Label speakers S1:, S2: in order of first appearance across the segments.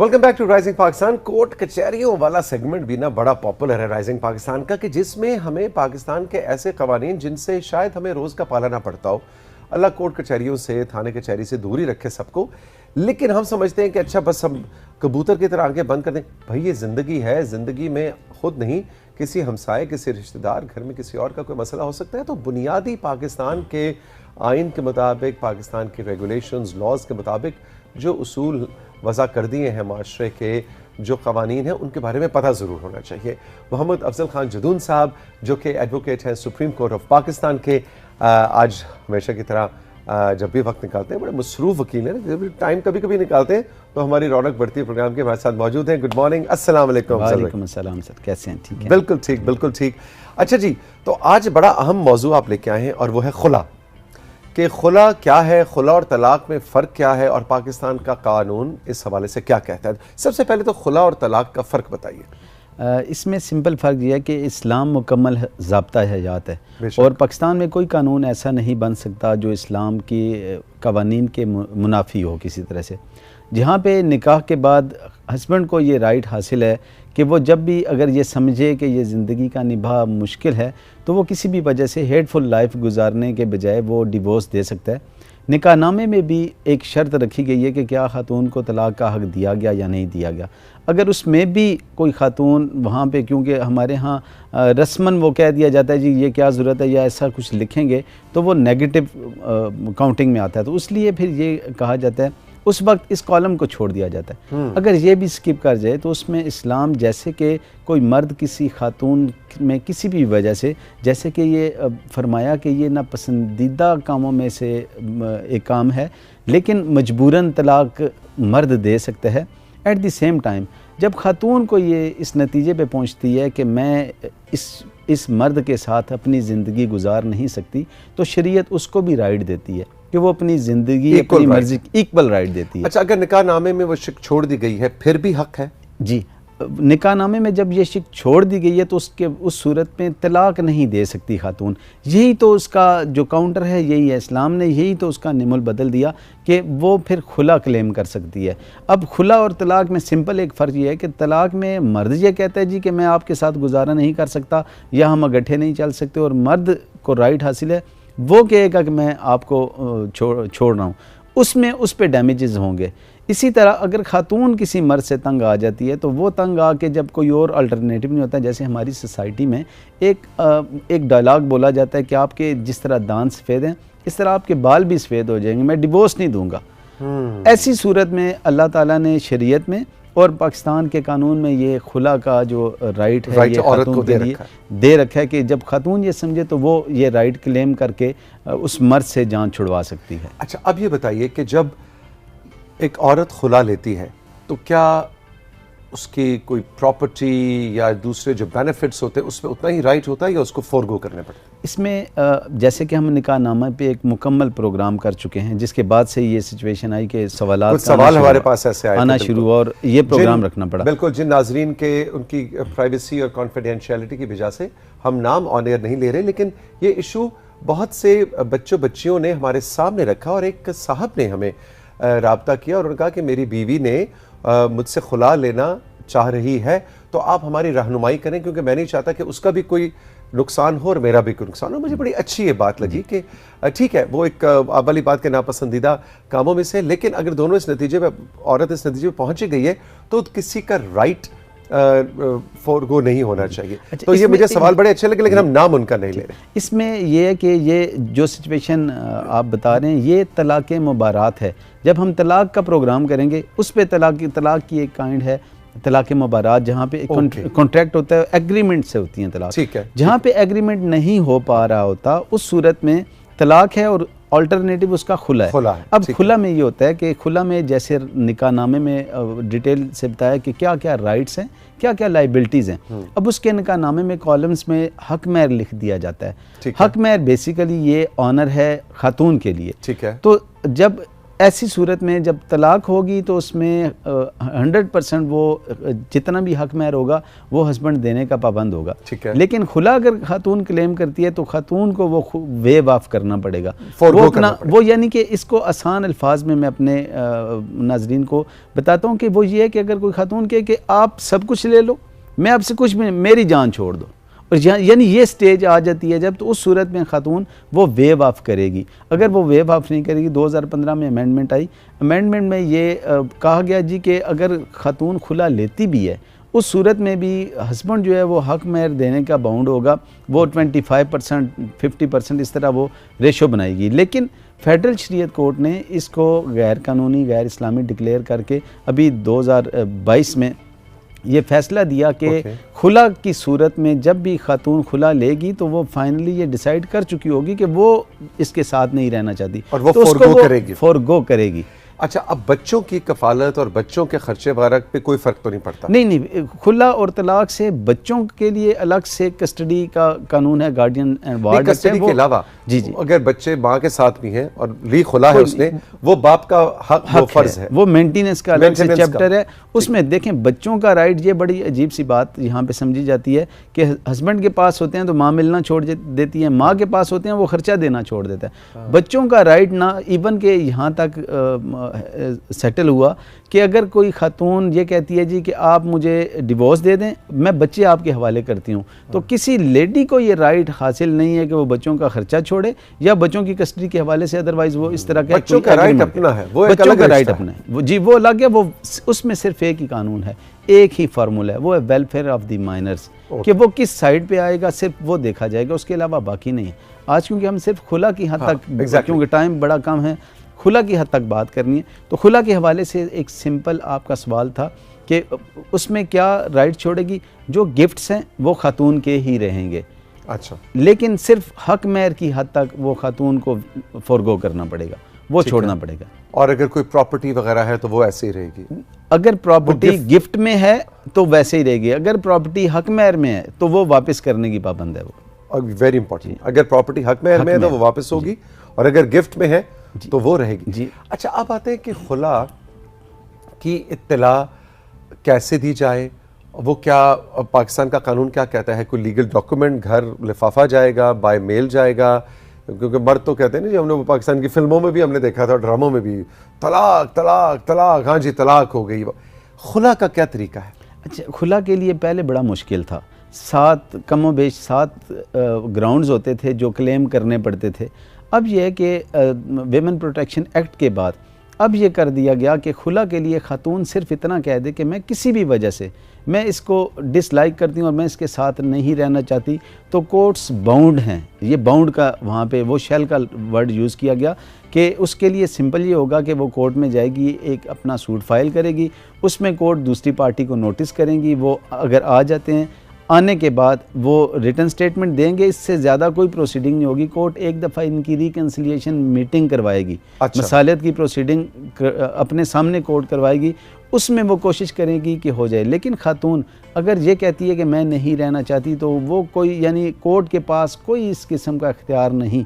S1: Welcome back to rising Pakistan. कोर्ट कचहरियों वाला सेगमेंट भी ना बड़ा पॉपुलर है राइजिंग पाकिस्तान का, कि जिसमें हमें पाकिस्तान के ऐसे कवानीन जिनसे शायद हमें रोज़ का पालना पड़ता हो, अल्लाह कोर्ट कचहरियों से, थाने कचहरी से दूरी रखे सबको, लेकिन हम समझते हैं कि अच्छा बस हम कबूतर की तरह आंखें बंद कर दें। भाई ये ज़िंदगी है, ज़िंदगी में खुद नहीं किसी हमसाए, किसी रिश्तेदार, घर में किसी और का कोई मसला हो सकता है। तो बुनियादी पाकिस्तान के आइन के मुताबिक, पाकिस्तान के रेगुलेशंस, लॉज के मुताबिक जो उसूल वज़ा कर दिए हैं माशरे के, जो कवानीन हैं, उनके बारे में पता ज़रूर होना चाहिए। मोहम्मद अफजल खान जदून साहब जो कि एडवोकेट हैं सुप्रीम कोर्ट ऑफ पाकिस्तान के, आज हमेशा की तरह जब भी वक्त निकालते हैं, बड़े मसरूफ़ वकील हैं, जब भी टाइम कभी कभी निकालते हैं तो हमारी रौनक बढ़ती है प्रोग्राम के। हमारे साथ मौजूद हैं। गुड मॉर्निंग, अस्सलाम वालेकुम।
S2: वालेकुम अस्सलाम सर, कैसे हैं? ठीक है,
S1: बिल्कुल ठीक, बिल्कुल ठीक। अच्छा जी, तो आज बड़ा अहम मौजू आप लेके आए हैं और वो है खुला, कि खुला क्या है, खुला और तलाक में फ़र्क क्या है और पाकिस्तान का कानून इस हवाले से क्या कहता है। सबसे पहले तो खुला और तलाक का फ़र्क बताइए।
S2: इसमें सिंपल फ़र्क यह है कि इस्लाम मुकम्मल ज़ाब्ता हयात है और पाकिस्तान में कोई कानून ऐसा नहीं बन सकता जो इस्लाम की कवानीन के मुनाफी हो किसी तरह से। जहाँ पे निकाह के बाद हस्बैंड को ये राइट हासिल है कि वो जब भी अगर ये समझे कि ये ज़िंदगी का निभा मुश्किल है तो वो किसी भी वजह से हेटफुल लाइफ गुजारने के बजाय वो डिवोर्स दे सकता है। निकाहनामे में भी एक शर्त रखी गई है कि क्या खातून को तलाक का हक़ दिया गया या नहीं दिया गया। अगर उसमें भी कोई खातून वहाँ पे, क्योंकि हमारे यहाँ रस्मन वो कह दिया जाता है जी ये क्या ज़रूरत है या ऐसा कुछ लिखेंगे तो वो नेगेटिव काउंटिंग में आता है, तो इसलिए फिर ये कहा जाता है उस वक्त इस कॉलम को छोड़ दिया जाता है। अगर ये भी स्किप कर जाए तो उसमें इस्लाम जैसे कि कोई मर्द किसी खातून में किसी भी वजह से, जैसे कि ये फरमाया कि ये नापसंदीदा कामों में से एक काम है लेकिन मजबूरन तलाक मर्द दे सकता है। एट द सेम टाइम जब खातून को ये इस नतीजे पे पहुंचती है कि मैं इस मर्द के साथ अपनी ज़िंदगी गुजार नहीं सकती, तो शरीयत उसको भी राइट देती है कि वो अपनी ज़िंदगी अपनी मर्जी इक्वल राइट देती है।
S1: अच्छा, अगर निकाहनामे में वो शिक छोड़ दी गई है फिर भी हक है? जी,
S2: निकाहनामे में जब ये शिक छोड़ दी गई है तो उसके उस सूरत में तलाक नहीं दे सकती खातून। यही तो उसका जो काउंटर है यही है, इस्लाम ने यही तो उसका निमुल बदल दिया कि वो फिर खुला क्लेम कर सकती है। अब खुला और तलाक में सिंपल एक फ़र्क ये है कि तलाक में मर्द ये कहता है जी कि मैं आपके साथ गुजारा नहीं कर सकता या हम इकट्ठे नहीं चल सकते, और मर्द को राइट हासिल है, वो कहेगा कि मैं आपको छोड़ रहा हूँ, उसमें उस पे डैमेजेस होंगे। इसी तरह अगर खातून किसी मर्द से तंग आ जाती है तो वो तंग आके जब कोई और अल्टरनेटिव नहीं होता, जैसे हमारी सोसाइटी में एक डायलॉग बोला जाता है कि आपके जिस तरह दांत सफ़ेद हैं इस तरह आपके बाल भी सफ़ेद हो जाएंगे, मैं डिवोर्स नहीं दूंगा। ऐसी सूरत में अल्लाह ताला ने शरीयत में और पाकिस्तान के कानून में ये खुला का जो राइट है ये खातून को दे रखा है कि जब खातून ये समझे तो वो ये राइट क्लेम करके उस मर्द से जान छुड़वा सकती है।
S1: अच्छा, अब ये बताइए कि जब एक औरत खुला लेती है तो क्या उसकी कोई प्रॉपर्टी या दूसरे जो बेनिफिट्स होते हैं उसमें उतना ही राइट होता है या उसको फोरगो करने पड़ते हैं?
S2: इसमें जैसे कि हम निकाहनामा पे एक मुकम्मल प्रोग्राम कर चुके हैं जिसके बाद से ये सिचुएशन आई कि सवाल
S1: हमारे पास ऐसे
S2: आना शुरू और ये प्रोग्राम रखना पड़ा।
S1: बिल्कुल, जिन नाजरीन के उनकी प्राइवेसी और कॉन्फिडेंशियलिटी की वजह से हम नाम ऑन एयर नहीं ले रहे, लेकिन ये इशू बहुत से बच्चियों ने हमारे सामने रखा और एक साहब ने हमें राब्ता किया और उन्होंने कहा कि मेरी बीवी ने मुझसे खुला लेना चाह रही है, तो आप हमारी रहनुमाई करें क्योंकि मैं नहीं चाहता कि उसका भी कोई नुकसान हो और मेरा भी कोई नुकसान हो। मुझे बड़ी अच्छी ये बात लगी कि ठीक है, वो एक आप वाली बात के नापसंदीदा कामों में से, लेकिन अगर दोनों इस नतीजे पे, औरत इस नतीजे पे पहुंची गई है तो किसी का राइट फोरगो नहीं होना चाहिए। अच्छा, तो ये मुझे सवाल बड़े अच्छे लगे, लेकिन हम नाम उनका नहीं ले रहे।
S2: इसमें यह है कि ये जो सिचुएशन आप बता रहे हैं ये तलाक़ मुबारात है। जब हम तलाक का प्रोग्राम करेंगे उस पर तलाक की एक काइंड है तलाक़ मुबारात, जहाँ पे कॉन्ट्रैक्ट होता है, एग्रीमेंट से होती हैं तलाक। ठीक है, जहाँ पे एग्रीमेंट नहीं हो पा रहा होता उस सूरत में तलाक है और अल्टरनेटिव उसका खुला है। अब खुला में ये होता है कि खुला में जैसे निकाहनामे में डिटेल से बताया कि क्या क्या राइट्स हैं, क्या क्या लाइबिलिटीज़ हैं। अब उसके निकाहनामे में कॉलम्स में हक महर लिख दिया जाता है। हक महर बेसिकली ये ऑनर है खातून के लिए।
S1: ठीक है,
S2: तो जब ऐसी सूरत में जब तलाक होगी तो उसमें 100% वो जितना भी हक महर होगा वो हस्बैंड देने का पाबंद होगा।
S1: ठीक है।
S2: लेकिन खुला अगर खातून क्लेम करती है तो खातून को वो वेव ऑफ करना पड़ेगा, वो यानी कि इसको आसान अल्फाज में मैं अपने नाजरीन को बताता हूँ कि वो ये है कि अगर कोई खातून कहे कि आप सब कुछ ले लो, मैं आपसे कुछ भी, मेरी जान छोड़ दो, और यानी ये स्टेज आ जाती है जब, तो उस सूरत में खातून वो वेव ऑफ करेगी। अगर वो वेव ऑफ नहीं करेगी, 2015 में अमेंडमेंट आई, अमेंडमेंट में ये कहा गया जी कि अगर खातून खुला लेती भी है उस सूरत में भी हस्बैंड जो है वो हक महर देने का बाउंड होगा, वो 25% 50% इस तरह वो रेशो बनाएगी। लेकिन फेडरल शरीयत कोर्ट ने इसको गैर कानूनी गैर इस्लामी डिक्लेयर करके अभी 2022 में ये फैसला दिया कि खुला की सूरत में जब भी खातून खुला लेगी तो वो फाइनली ये डिसाइड कर चुकी होगी कि वो इसके साथ नहीं रहना चाहती
S1: और वो
S2: तो
S1: फॉरगो
S2: करेगी।
S1: अच्छा, अब बच्चों की कफालत और बच्चों के खर्चे वगैरह पे कोई फर्क तो नहीं पड़ता?
S2: नहीं, खुला और तलाक से बच्चों के लिए अलग से कस्टडी का कानून है, गार्डियन एंड वार्ड
S1: कस्टडी के अलावा
S2: जी
S1: अगर बच्चे माँ के साथ भी हैं और ली खुला है उसने, वो बाप का हक वो फर्ज है,
S2: वो मेंटेनेंस का अलग से चैप्टर है उसमें। देखें बच्चों का राइट, ये बड़ी अजीब सी बात यहाँ पे समझी जाती है कि हस्बैंड के पास होते हैं तो माँ मिलना छोड़ देती है, माँ के पास होते हैं वो खर्चा देना छोड़ देता है। बच्चों का राइट ना इवन के यहाँ तक सेटल हुआ कि अगर कोई खातून ये कहती है जी कि आप मुझे डिवोर्स दे दें, मैं बच्चे आपके हवाले करती हूँ, तो किसी लेडी को ये राइट हासिल नहीं है कि वो बच्चों का खर्चा छोड़े या बच्चों की कस्टडी के हवाले से, अदरवाइज वो इस तरह का
S1: बच्चों का राइट अपना है, वो
S2: बच्चों का राइट अपना है जी, वो अलग है। वो उसमें सिर्फ एक ही कानून है, एक ही फार्मूला है, वो है वेलफेयर ऑफ द माइनर्स, कि वो किस साइड पे आएगा सिर्फ वो देखा जाएगा, उसके अलावा बाकी नहीं है। आज क्योंकि हम सिर्फ खुला की हद तक, क्योंकि टाइम बड़ा कम है, खुला की हद तक बात करनी है, तो खुला के हवाले से एक सिंपल आपका सवाल था कि उसमें क्या राइट छोड़ेगी, जो गिफ्ट्स हैं वो खातून के ही रहेंगे।
S1: अच्छा,
S2: लेकिन सिर्फ हक महर की हद तक वो खातून को फॉरगो करना पड़ेगा, वो छोड़ना पड़ेगा।
S1: और अगर कोई प्रॉपर्टी वगैरह है तो वो ऐसे ही रहेगी?
S2: अगर प्रॉपर्टी गिफ्ट में है तो वैसे ही रहेगी, अगर प्रॉपर्टी हक महर में है तो वो वापस करने की पाबंद है। वो
S1: वेरी इंपॉर्टेंट, अगर प्रॉपर्टी हक महर में है तो वो वापस होगी, और अगर गिफ्ट में है तो वो रहेगी
S2: जी।
S1: अच्छा, अब आते हैं कि खुला की इत्तला कैसे दी जाए, वो क्या पाकिस्तान का कानून क्या कहता है? कोई लीगल डॉक्यूमेंट घर लिफाफा जाएगा, बाय मेल जाएगा? क्योंकि मर्द तो कहते हैं ना जी, हमने वो पाकिस्तान की फिल्मों में भी हमने देखा था, ड्रामों में भी, तलाक तलाक तलाक, हाँ जी तलाक हो गई। खुला का क्या तरीका है?
S2: अच्छा, खुला के लिए पहले बड़ा मुश्किल था, 7 कमोबेश 7 ग्राउंड्स होते थे जो क्लेम करने पड़ते थे। अब यह है कि वेमेन प्रोटेक्शन एक्ट के बाद अब ये कर दिया गया कि खुला के लिए खातून सिर्फ इतना कह दे कि मैं किसी भी वजह से मैं इसको डिसलाइक करती हूँ और मैं इसके साथ नहीं रहना चाहती, तो कोर्ट्स बाउंड हैं। ये बाउंड का वहाँ पे वो शेल का वर्ड यूज़ किया गया कि उसके लिए सिंपल ये होगा कि वो कोर्ट में जाएगी, एक अपना सूट फाइल करेगी, उसमें कोर्ट दूसरी पार्टी को नोटिस करेंगी, वो अगर आ जाते हैं, आने के बाद वो रिटर्न स्टेटमेंट देंगे, इससे ज़्यादा कोई प्रोसीडिंग नहीं होगी। कोर्ट एक दफ़ा इनकी रिकन्सिलिएशन मीटिंग करवाएगी। अच्छा। मसालियत की प्रोसीडिंग अपने सामने कोर्ट करवाएगी, उसमें वो कोशिश करेगी कि हो जाए। लेकिन खातून अगर ये कहती है कि मैं नहीं रहना चाहती, तो वो कोई यानी कोर्ट के पास कोई इस किस्म का इख्तियार नहीं,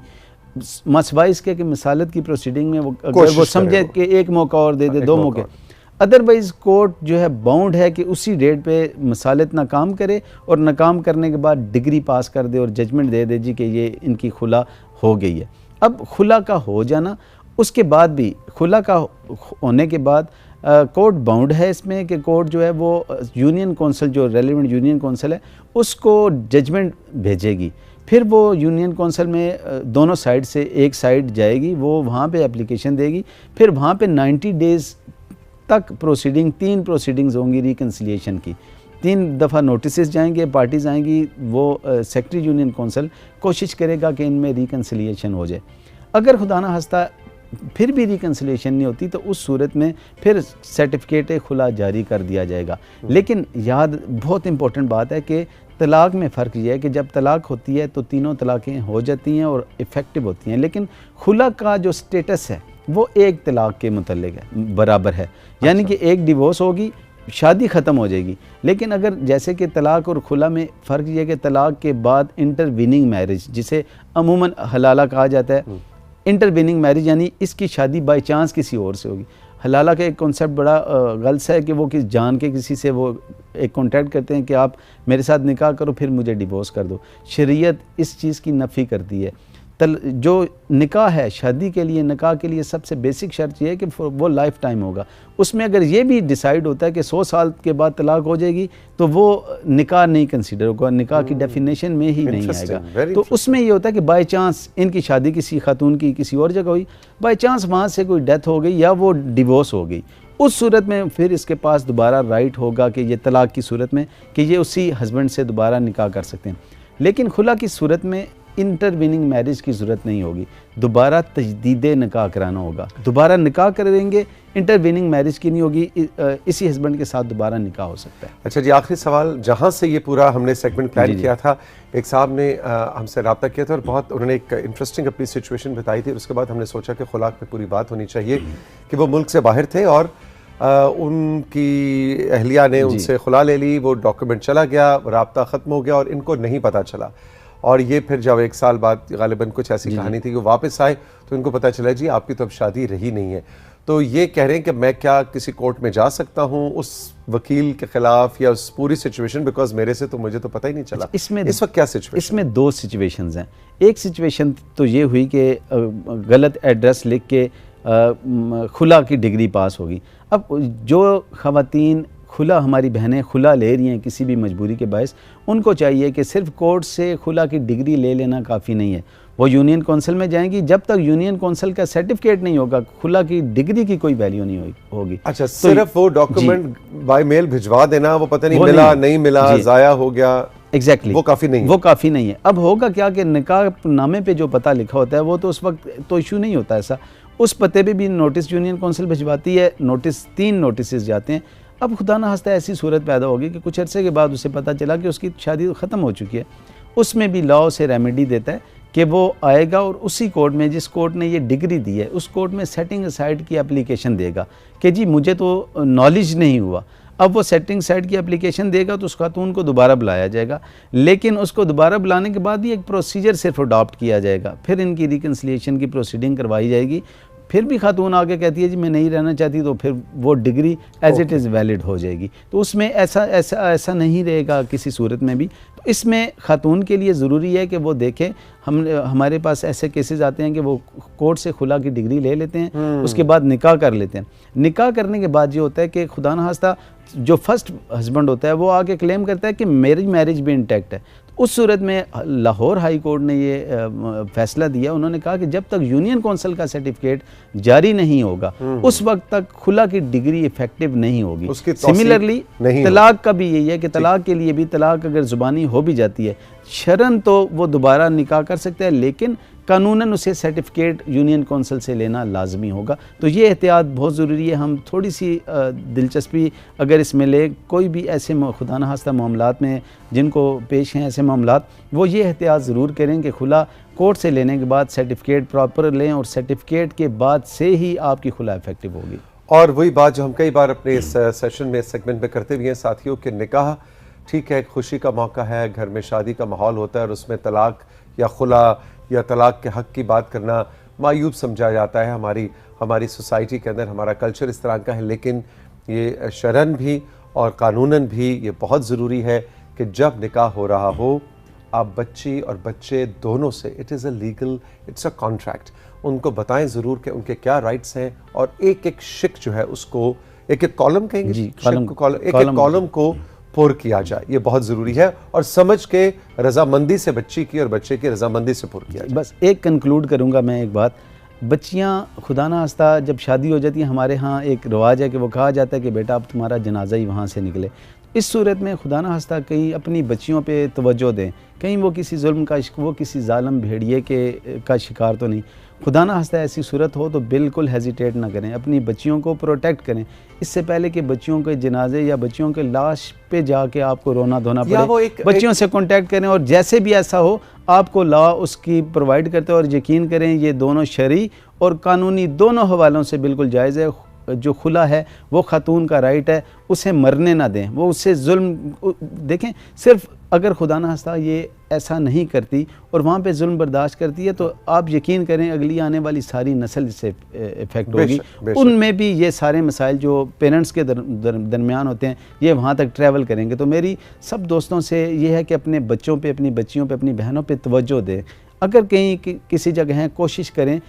S2: मसवाई इसके कि मसालियत की प्रोसीडिंग में वो अगर वो समझे कि एक मौका और दे दे, 2 मौके, अदरवाइज़ कोर्ट जो है बाउंड है कि उसी डेट पे मसालत नाकाम करे और नाकाम करने के बाद डिग्री पास कर दे और जजमेंट दे दे जी कि ये इनकी खुला हो गई है। अब खुला का हो जाना, उसके बाद भी खुला का होने के बाद कोर्ट बाउंड है इसमें कि कोर्ट जो है वो यूनियन कौंसिल, जो रेलिवेंट यूनियन कौंसिल है, उसको जजमेंट भेजेगी। फिर वो यूनियन कौंसिल में दोनों साइड से एक साइड जाएगी, वो वहाँ पे एप्लीकेशन देगी, फिर वहाँ पे 90 डेज़ तक प्रोसीडिंग, 3 प्रोसीडिंग्स होंगी रिकन्सिलिएशन की, 3 दफ़ा नोटिस जाएंगे, पार्टीज़ आएंगी, वो सेक्रेटरी यूनियन कौंसिल कोशिश करेगा कि इनमें रिकन्सिलिएशन हो जाए। अगर खुदा ना हस्ता फिर भी रिकन्सिलिएशन नहीं होती तो उस सूरत में फिर सर्टिफिकेट खुला जारी कर दिया जाएगा। लेकिन याद बहुत इंपॉर्टेंट बात है कि तलाक में फ़र्क ये है कि जब तलाक होती है तो तीनों तलाक़ें हो जाती हैं और इफ़ेक्टिव होती हैं, लेकिन खुला का जो स्टेटस है वो एक तलाक के मुतल्लिक़ है, बराबर है। यानी कि एक डिवोर्स होगी, शादी ख़त्म हो जाएगी। लेकिन अगर जैसे कि तलाक और खुला में फ़र्क ये है कि तलाक के बाद इंटरवीनिंग मैरिज, जिसे अमूमन हलाला कहा जाता है, इंटरवीनिंग मैरिज यानी इसकी शादी बाई चांस किसी और से होगी। हलाला का एक कॉन्सेप्ट बड़ा गलत है कि वो किस जान के किसी से वो एक कॉन्ट्रैक्ट करते हैं कि आप मेरे साथ निकाह करो फिर मुझे डिवोर्स कर दो। शरीयत इस चीज़ की नफ़ी करती है। जो निकाह है शादी के लिए, निकाह के लिए सबसे बेसिक शर्त ये है कि वो लाइफ टाइम होगा। उसमें अगर ये भी डिसाइड होता है कि 100 साल के बाद तलाक हो जाएगी तो वो निकाह नहीं कंसीडर होगा, निकाह की डेफिनेशन में ही नहीं आएगा। तो उसमें ये होता है कि बाय चांस इनकी शादी किसी खातून की किसी और जगह हुई, बाय चांस वहाँ से कोई डेथ हो गई या वो डिवोर्स हो गई, उस सूरत में फिर इसके पास दोबारा राइट होगा कि ये तलाक की सूरत में कि ये उसी हस्बैंड से दोबारा निकाह कर सकते हैं। लेकिन खुला की सूरत में इंटरवीनिंग मैरिज की ज़रूरत नहीं होगी, दोबारा तजदीद निकाह कराना होगा। दोबारा निकाह करेंगे, इंटरवीनिंग मैरिज की नहीं होगी, इसी हस्बैंड के साथ दोबारा निकाह हो सकता है।
S1: अच्छा जी, आखिरी सवाल, जहाँ से ये पूरा हमने सेगमेंट प्लान किया था, एक साहब ने हमसे रब्ता किया था और बहुत उन्होंने एक इंटरेस्टिंग अपनी सिचुएशन बताई थी। उसके बाद हमने सोचा कि खुलाक पे पूरी बात होनी चाहिए कि वो मुल्क से बाहर थे और उनकी अहलिया ने उनसे खुला ले ली, वो डॉक्यूमेंट चला गया, रब्ता ख़त्म हो गया और इनको नहीं पता चला। और ये फिर जब 1 साल बाद गालिबन कुछ ऐसी कहानी थी कि वापस आए तो इनको पता चला जी आपकी तो अब शादी रही नहीं है। तो ये कह रहे हैं कि मैं क्या किसी कोर्ट में जा सकता हूँ उस वकील के खिलाफ या उस पूरी सिचुएशन, बिकॉज मेरे से तो मुझे तो पता ही नहीं चला।
S2: इसमें
S1: इस वक्त क्या सिचुएशन?
S2: इसमें 2 सिचुएशंस हैं। एक सिचुएशन तो ये हुई कि गलत एड्रेस लिख के खुला की डिग्री पास होगी। अब जो ख़वातीन खुला, हमारी बहनें खुला ले रही हैं किसी भी मजबूरी के बायस, उनको चाहिए कि सिर्फ कोर्ट से खुला की डिग्री ले लेना काफ़ी नहीं है, वो यूनियन कौंसिल में जाएंगी। जब तक यूनियन कौंसिल का सर्टिफिकेट नहीं होगा खुला की डिग्री की कोई वैल्यू नहीं होगी।
S1: अच्छा, तो सिर्फ वो डॉक्यूमेंट बाय मेल भिजवा देना, वो पता नहीं मिला नहीं मिला, ज़ाया हो गया,
S2: एग्जैक्टली
S1: वो काफ़ी नहीं है।
S2: वो काफ़ी नहीं है। अब होगा क्या कि निकाह नामे पे जो पता लिखा होता है वो तो उस वक्त तो इशू नहीं होता ऐसा, उस पते पे भी नोटिस यूनियन कौंसिल भिजवाती है, नोटिस 3 नोटिस जाते हैं। अब खुदा ना हस्ता ऐसी सूरत पैदा होगी कि कुछ अरसे के बाद उसे पता चला कि उसकी शादी ख़त्म हो चुकी है। उसमें भी लॉ से रेमेडी देता है कि वो आएगा और उसी कोर्ट में, जिस कोर्ट ने ये डिग्री दी है, उस कोर्ट में सेटिंग असाइड की एप्लीकेशन देगा कि जी मुझे तो नॉलेज नहीं हुआ। अब वो सेटिंग साइड की एप्लीकेशन देगा तो उस खातून को दोबारा बुलाया जाएगा, लेकिन उसको दोबारा बुलाने के बाद भी एक प्रोसीजर सिर्फ अडॉप्ट किया जाएगा, फिर इनकी रिकन्सिलिएशन की प्रोसीडिंग करवाई जाएगी। फिर भी खातून आगे कहती है जी मैं नहीं रहना चाहती, तो फिर वो degree as it is valid हो जाएगी। तो उसमें ऐसा नहीं रहेगा किसी सूरत में भी। तो इसमें खातून के लिए ज़रूरी है कि वो देखें, हमारे पास ऐसे केसेस आते हैं कि वो कोर्ट से खुला की डिग्री ले लेते हैं, उसके बाद निकाह कर लेते हैं। निकाह करने के बाद ये होता है कि खुदा न खास्ता जो फर्स्ट हस्बैंड होता है वो आके क्लेम करता है कि मेरी मैरिज भी इंटैक्ट है। उस सूरत में लाहौर हाई कोर्ट ने ये फैसला दिया, उन्होंने कहा कि जब तक यूनियन कौंसिल का सर्टिफिकेट जारी नहीं होगा उस वक्त तक खुला की डिग्री इफेक्टिव नहीं होगी। सिमिलरली तलाक का भी यही है कि तलाक के लिए भी, तलाक अगर ज़ुबानी हो भी जाती है शरन तो वो दोबारा निकाह कर सकते हैं, लेकिन कानूनन उसे सर्टिफिकेट यूनियन कौंसिल से लेना लाजमी होगा। तो ये एहतियात बहुत ज़रूरी है। हम थोड़ी सी दिलचस्पी अगर इसमें ले, कोई भी ऐसे खुदा न खास्ता मामलात में जिनको पेश हैं ऐसे मामलात, वो ये एहतियात ज़रूर करें कि खुला कोर्ट से लेने के बाद सर्टिफिकेट प्रॉपर लें और सर्टिफिकेट के बाद से ही आपकी खुला इफेक्टिव होगी।
S1: और वही बात जो हम कई बार अपने इस सेशन में, सेगमेंट में करते भी हैं साथियों, कि निकाह ठीक है, खुशी का मौका है, घर में शादी का माहौल होता है और उसमें तलाक या खुला या तलाक के हक़ की बात करना मायूब समझा जाता है। हमारी सोसाइटी के अंदर हमारा कल्चर इस तरह का है। लेकिन ये शरन भी और कानूनन भी ये बहुत ज़रूरी है कि जब निकाह हो रहा हो आप बच्ची और बच्चे दोनों से, it is a legal, it's a contract, उनको बताएं ज़रूर कि उनके क्या राइट्स हैं और एक एक शिक जो है उसको, एक एक कॉलम कहेंगे, एक एक कॉलम को पुर किया जाए। ये बहुत ज़रूरी है और समझ के रजामंदी से बच्ची की और बच्चे की रजामंदी से पुर किया जाए।
S2: बस एक कंक्लूड करूँगा मैं एक बात, बच्चियाँ खुदा ना खास्ता जब शादी हो जाती है, हमारे यहाँ एक रिवाज है कि वो कहा जाता है कि बेटा अब तुम्हारा जनाजा ही वहाँ से निकले। इस सूरत में खुदा ना खास्ता कहीं अपनी बच्चियों पे तवज्जो दें, कहीं वो किसी जुल्म का, वो किसी जालिम भेड़िए का शिकार तो नहीं। खुदा ना खास्ता ऐसी सूरत हो तो बिल्कुल हेजिटेट ना करें, अपनी बच्चियों को प्रोटेक्ट करें। इससे पहले कि बच्चियों के जनाजे या बच्चियों के लाश पे जाके आपको रोना धोना पड़े, बच्चियों से कांटेक्ट करें और जैसे भी ऐसा हो आपको लॉ उसकी प्रोवाइड करते हैं। और यकीन करें ये दोनों शरई और कानूनी दोनों हवालों से बिल्कुल जायज़ है। जो खुला है वो खातून का राइट है, उसे मरने ना दें, वो उससे जुल्म देखें। सिर्फ अगर खुदा ना खास्ता ये ऐसा नहीं करती और वहाँ पे जुल्म बर्दाश्त करती है, तो आप यकीन करें अगली आने वाली सारी नस्ल इससे इफ़ेक्ट होगी। उनमें भी ये सारे मसाइल जो पेरेंट्स के दरमियान होते हैं ये वहाँ तक ट्रैवल करेंगे। तो मेरी सब दोस्तों से ये है कि अपने बच्चों पे, अपनी बच्चियों पे, अपनी बहनों पे तवज्जो दें। अगर कहीं किसी जगह हैं कोशिश करें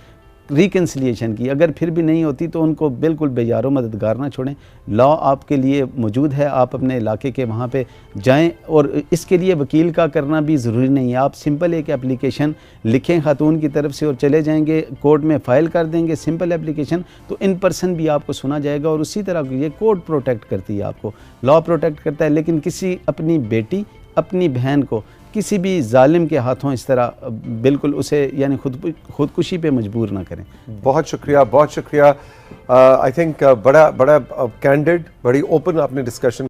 S2: रिकन्सिलिएशन की, अगर फिर भी नहीं होती तो उनको बिल्कुल बेयारो मददगार ना छोड़ें। लॉ आपके लिए मौजूद है, आप अपने इलाके के वहाँ पे जाएं और इसके लिए वकील का करना भी ज़रूरी नहीं है। आप सिंपल एक एप्लीकेशन लिखें खातून की तरफ से और चले जाएंगे कोर्ट में फ़ाइल कर देंगे सिंपल एप्लीकेशन, तो इन पर्सन भी आपको सुना जाएगा। और उसी तरह ये कोर्ट प्रोटेक्ट करती है, आपको लॉ प्रोटेक्ट करता है। लेकिन किसी अपनी बेटी, अपनी बहन को किसी भी जालिम के हाथों इस तरह बिल्कुल उसे यानी खुदकुशी पे मजबूर ना करें।
S1: बहुत शुक्रिया, बहुत शुक्रिया। आई थिंक बड़ा कैंडिड, बड़ी ओपन आपने डिस्कशन